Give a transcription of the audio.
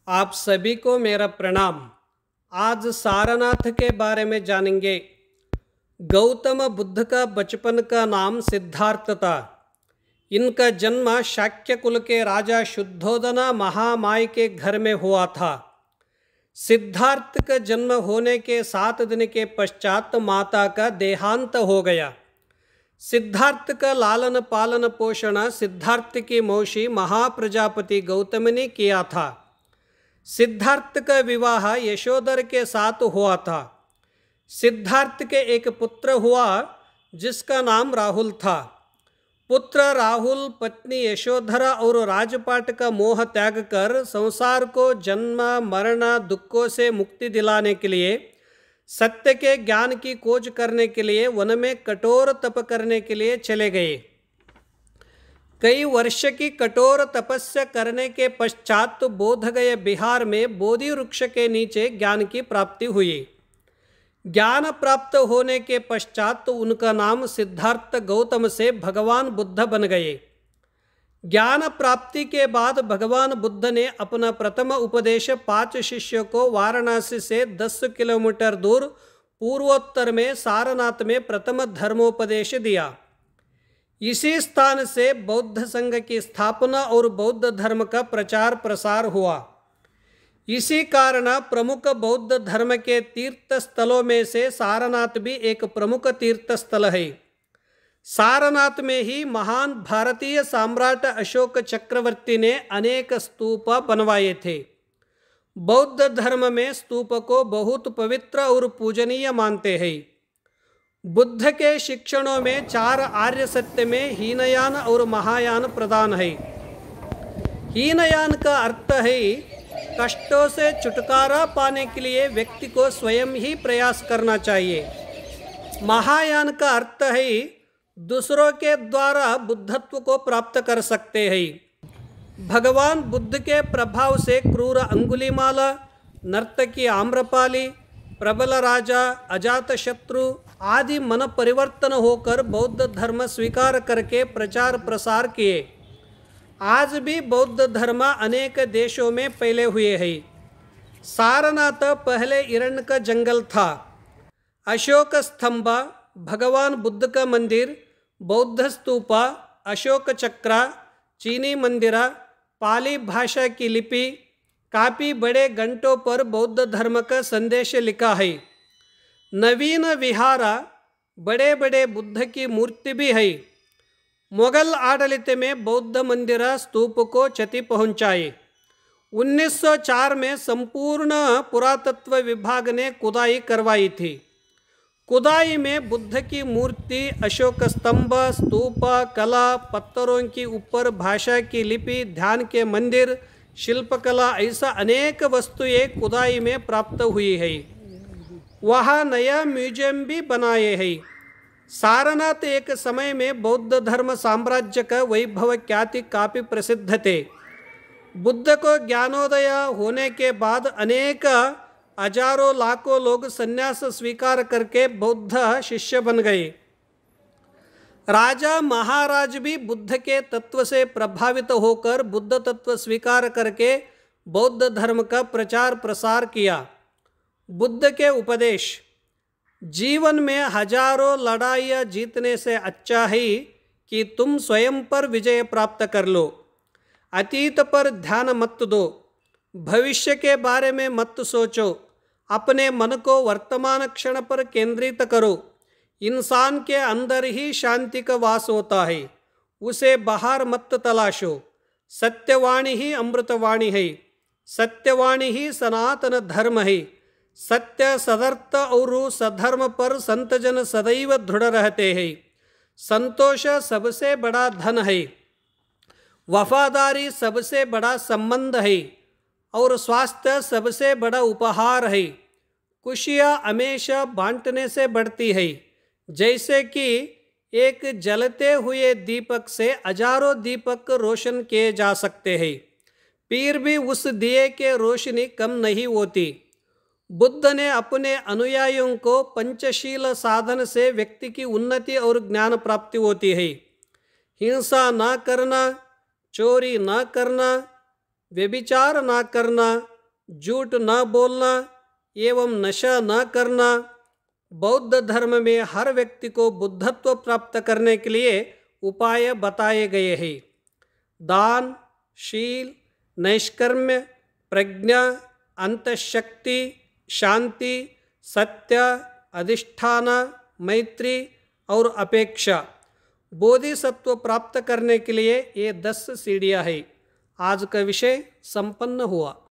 आप सभी को मेरा प्रणाम। आज सारनाथ के बारे में जानेंगे। गौतम बुद्ध का बचपन का नाम सिद्धार्थ था। इनका जन्म शाक्य कुल के राजा शुद्धोदना महामाय के घर में हुआ था। सिद्धार्थ का जन्म होने के 7 दिन के पश्चात माता का देहांत हो गया। सिद्धार्थ का लालन पालन पोषण सिद्धार्थ की मौसी महाप्रजापति गौतम ने किया था। सिद्धार्थ का विवाह यशोधर के साथ हुआ था। सिद्धार्थ के एक पुत्र हुआ जिसका नाम राहुल था। पुत्र राहुल पत्नी यशोधरा और राजपाट का मोह त्याग कर संसार को जन्म मरण दुखों से मुक्ति दिलाने के लिए, सत्य के ज्ञान की खोज करने के लिए वन में कठोर तप करने के लिए चले गए। कई वर्ष की कठोर तपस्या करने के पश्चात बोधगया बिहार में बोधि वृक्ष के नीचे ज्ञान की प्राप्ति हुई। ज्ञान प्राप्त होने के पश्चात उनका नाम सिद्धार्थ गौतम से भगवान बुद्ध बन गए। ज्ञान प्राप्ति के बाद भगवान बुद्ध ने अपना प्रथम उपदेश 5 शिष्यों को वाराणसी से 10 किलोमीटर दूर पूर्वोत्तर में सारनाथ में प्रथम धर्मोपदेश दिया। इसी स्थान से बौद्ध संघ की स्थापना और बौद्ध धर्म का प्रचार प्रसार हुआ। इसी कारण प्रमुख बौद्ध धर्म के तीर्थ स्थलों में से सारनाथ भी एक प्रमुख तीर्थ स्थल है। सारनाथ में ही महान भारतीय सम्राट अशोक चक्रवर्ती ने अनेक स्तूप बनवाए थे। बौद्ध धर्म में स्तूप को बहुत पवित्र और पूजनीय मानते हैं। बुद्ध के शिक्षणों में 4 आर्य सत्य में हीनयान और महायान प्रदान है। हीनयान का अर्थ है कष्टों से छुटकारा पाने के लिए व्यक्ति को स्वयं ही प्रयास करना चाहिए। महायान का अर्थ है दूसरों के द्वारा बुद्धत्व को प्राप्त कर सकते हैं। भगवान बुद्ध के प्रभाव से क्रूर अंगुलीमाल, नर्तकी आम्रपाली, प्रबल राजा अजातशत्रु आदि मन परिवर्तन होकर बौद्ध धर्म स्वीकार करके प्रचार प्रसार किए। आज भी बौद्ध धर्म अनेक देशों में फैले हुए हैं। सारनाथ पहले हिरण्य का जंगल था। अशोक स्तंभ, भगवान बुद्ध का मंदिर, बौद्ध स्तूपा, अशोक चक्र, चीनी मंदिर, पाली भाषा की लिपि, काफी बड़े घंटों पर बौद्ध धर्म का संदेश लिखा है। नवीन विहार, बड़े बड़े बुद्ध की मूर्ति भी है। मुगल आडलित में बौद्ध मंदिर स्तूप को क्षति पहुंचाई। 1904 में संपूर्ण पुरातत्व विभाग ने खुदाई करवाई थी। खुदाई में बुद्ध की मूर्ति, अशोक स्तंभ, स्तूप, कला, पत्थरों की ऊपर भाषा की लिपि, ध्यान के मंदिर, शिल्पकला ऐसा अनेक वस्तुएं खुदाई में प्राप्त हुई है। वहाँ नया म्यूजियम भी बनाए हैं। सारनाथ एक समय में बौद्ध धर्म साम्राज्य का वैभव ख्याति काफी प्रसिद्ध थे। बुद्ध को ज्ञानोदय होने के बाद अनेक हजारों लाखों लोग संन्यास स्वीकार करके बौद्ध शिष्य बन गए। राजा महाराज भी बुद्ध के तत्व से प्रभावित होकर बुद्ध तत्व स्वीकार करके बौद्ध धर्म का प्रचार प्रसार किया। बुद्ध के उपदेश, जीवन में हजारों लड़ाइयाँ जीतने से अच्छा है कि तुम स्वयं पर विजय प्राप्त कर लो। अतीत पर ध्यान मत दो, भविष्य के बारे में मत सोचो, अपने मन को वर्तमान क्षण पर केंद्रित करो। इंसान के अंदर ही शांति का वास होता है, उसे बाहर मत तलाशो। सत्यवाणी ही अमृतवाणी है, सत्यवाणी ही सनातन धर्म है। सत्य, सदर्थ और सधर्म पर संतजन सदैव दृढ़ रहते हैं। संतोष सबसे बड़ा धन है, वफादारी सबसे बड़ा संबंध है और स्वास्थ्य सबसे बड़ा उपहार है। खुशियाँ हमेशा बांटने से बढ़ती है। जैसे कि एक जलते हुए दीपक से हजारों दीपक रोशन किए जा सकते हैं, फिर भी उस दिए के रोशनी कम नहीं होती। बुद्ध ने अपने अनुयायियों को पंचशील साधन से व्यक्ति की उन्नति और ज्ञान प्राप्ति होती है। हिंसा न करना, चोरी न करना, व्यभिचार न करना, झूठ न बोलना एवं नशा न करना। बौद्ध धर्म में हर व्यक्ति को बुद्धत्व प्राप्त करने के लिए उपाय बताए गए हैं। दान, शील, नैष्कर्म्य, प्रज्ञा, अंतःशक्ति, शांति, सत्य, अधिष्ठान, मैत्री और अपेक्षा। बोधिसत्व प्राप्त करने के लिए ये 10 सीढ़ियाँ हैं। आज का विषय संपन्न हुआ।